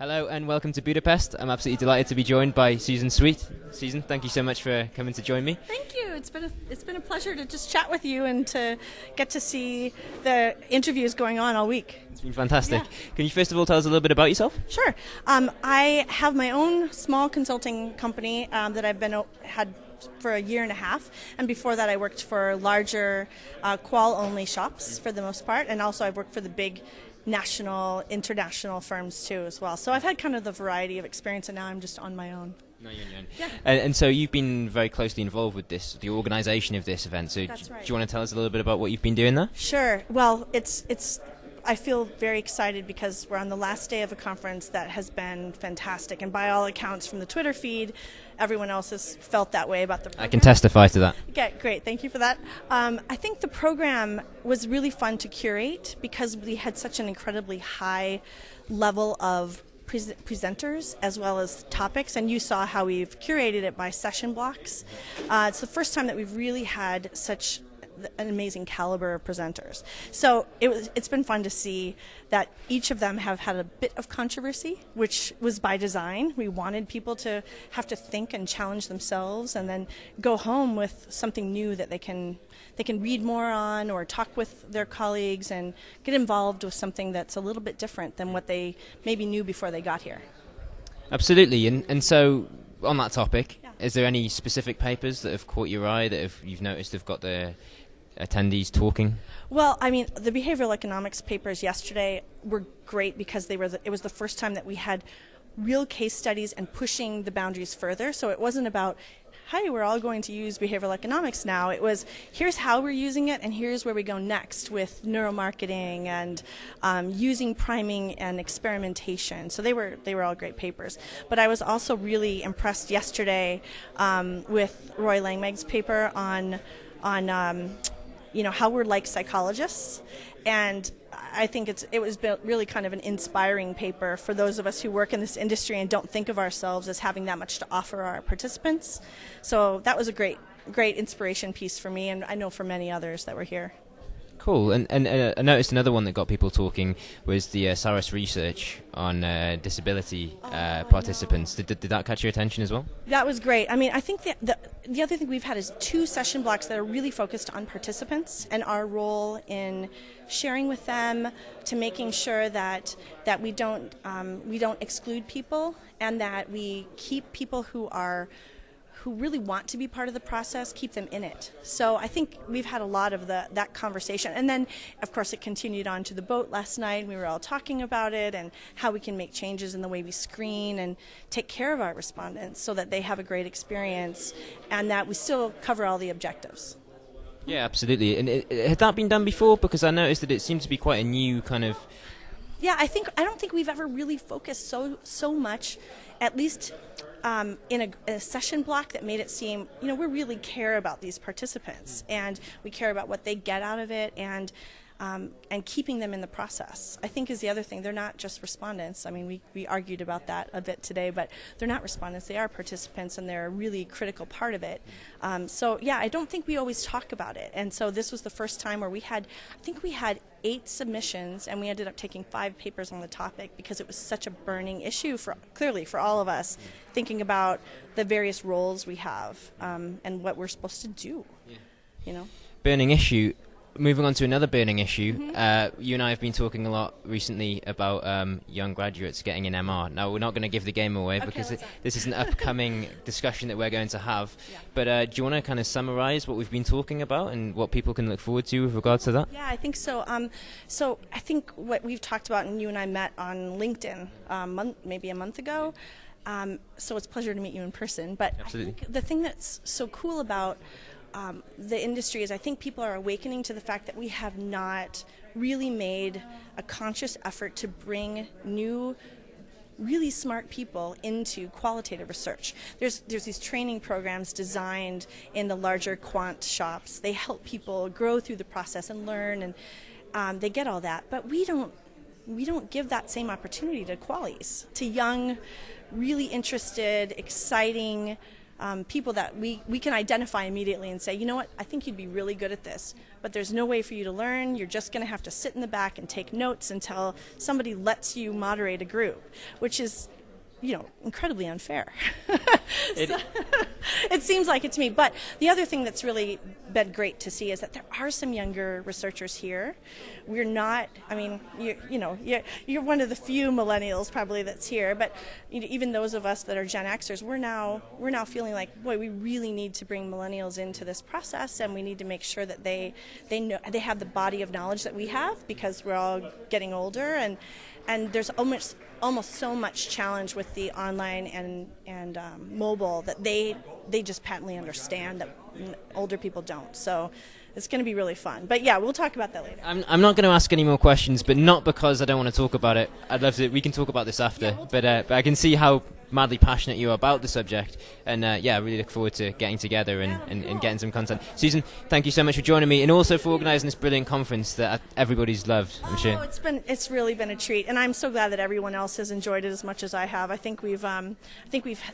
Hello and welcome to Budapest. I'm absolutely delighted to be joined by Susan Sweet. Susan, thank you so much for coming to join me. Thank you. It's been a pleasure to just chat with you and to get to see the interviews going on all week. It's been fantastic. Yeah. Can you first of all tell us a little bit about yourself? Sure. I have my own small consulting company that I've had for a year and a half, and before that I worked for larger Qual only shops for the most part, and also I've worked for the big national, international firms too as well. So I've had kind of the variety of experience, and now I'm just on my own. No, you're on your own. Yeah. And so you've been very closely involved with this, the organisation of this event. So That's right. do you want to tell us a little bit about what you've been doing there? Sure. Well, I feel very excited because we're on the last day of a conference that has been fantastic, and by all accounts from the Twitter feed, everyone else has felt that way about the program. I can testify to that. Okay, great. Thank you for that. I think the program was really fun to curate because we had such an incredibly high level of presenters as well as topics, and you saw how we've curated it by session blocks. It's the first time that we've really had such an amazing caliber of presenters. So it's been fun to see that each of them have had a bit of controversy, which was by design. We wanted people to have to think and challenge themselves and then go home with something new that they can read more on or talk with their colleagues and get involved with something that's a little bit different than what they maybe knew before they got here. Absolutely. And so on that topic, Yeah. Is there any specific papers that have caught your eye that you've noticed have got the attendees talking? Well, I mean, the behavioral economics papers yesterday were great because it was the first time that we had real case studies and pushing the boundaries further. So it wasn't about, hey, we're all going to use behavioral economics now. It was, here's how we're using it, and here's where we go next with neuromarketing and using priming and experimentation. So they were all great papers. But I was also really impressed yesterday with Roy Langmeg's paper on how we're like psychologists, and I think it was really kind of an inspiring paper for those of us who work in this industry and don't think of ourselves as having that much to offer our participants. So that was a great inspiration piece for me, and I know for many others that were here. Cool. And I noticed another one that got people talking was the Saris research on disability participants. Did that catch your attention as well? That was great. I mean, I think the other thing we've had is 2 session blocks that are really focused on participants and our role in sharing with them, to making sure that we don't exclude people, and that we keep people who really want to be part of the process, keep them in it. So I think we've had a lot of that conversation. And then, of course, it continued on to the boat last night. We were all talking about it and how we can make changes in the way we screen and take care of our respondents so that they have a great experience and that we still cover all the objectives. Yeah, absolutely. And had that been done before? Because I noticed that it seemed to be quite a new kind of... Yeah, I don't think we've ever really focused so much, at least in a session block, that made it seem, we really care about these participants and we care about what they get out of it, and keeping them in the process, I think, is the other thing. They're not just respondents. I mean, we argued about that a bit today, but they're not respondents. They are participants, and they're a really critical part of it. So, yeah, I don't think we always talk about it. And so this was the first time where we had 8 submissions, and we ended up taking 5 papers on the topic because it was such a burning issue, clearly for all of us, thinking about the various roles we have and what we're supposed to do. Yeah. Burning issue. Moving on to another burning issue, you and I have been talking a lot recently about young graduates getting an MR. Now, we're not going to give the game away because this is an upcoming discussion that we're going to have. Yeah. But do you want to kind of summarize what we've been talking about and what people can look forward to with regards to that? Yeah, I think so. So I think what we've talked about, and you and I met on LinkedIn maybe a month ago, so it's a pleasure to meet you in person. But Absolutely. I think the thing that's so cool about the industry is I think people are awakening to the fact that we have not really made a conscious effort to bring new, really smart people into qualitative research. There's these training programs designed in the larger quant shops. They help people grow through the process and learn, and they get all that. But we don't give that same opportunity to qualies, to young, really interested, exciting people that we can identify immediately and say, you know what, I think you'd be really good at this, but there's no way for you to learn. You're just going to have to sit in the back and take notes until somebody lets you moderate a group, which is, you know, incredibly unfair. It seems like it to me. But the other thing that's really been great to see is that there are some younger researchers here. We're not, I mean, you're one of the few millennials probably that's here, but even those of us that are Gen Xers, we're now feeling like, boy, we really need to bring millennials into this process, and we need to make sure that they know, they have the body of knowledge that we have, because we're all getting older, and there's almost so much challenge with the online and mobile that they just patently understand that older people don't. So it's going to be really fun. But yeah, we'll talk about that later. I'm not going to ask any more questions, but not because I don't want to talk about it. I'd love to. We can talk about this after. Yeah, but I can see how madly passionate you are about the subject, and I really look forward to getting together and getting some content. Susan, thank you so much for joining me, and also for organising this brilliant conference that everybody's loved, I'm sure. It's really been a treat, and I'm so glad that everyone else has enjoyed it as much as I have. I think we've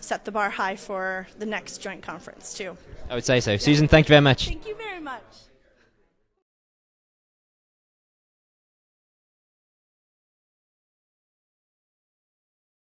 set the bar high for the next joint conference too. I would say so. Yeah. Susan, thank you very much. Thank you very much.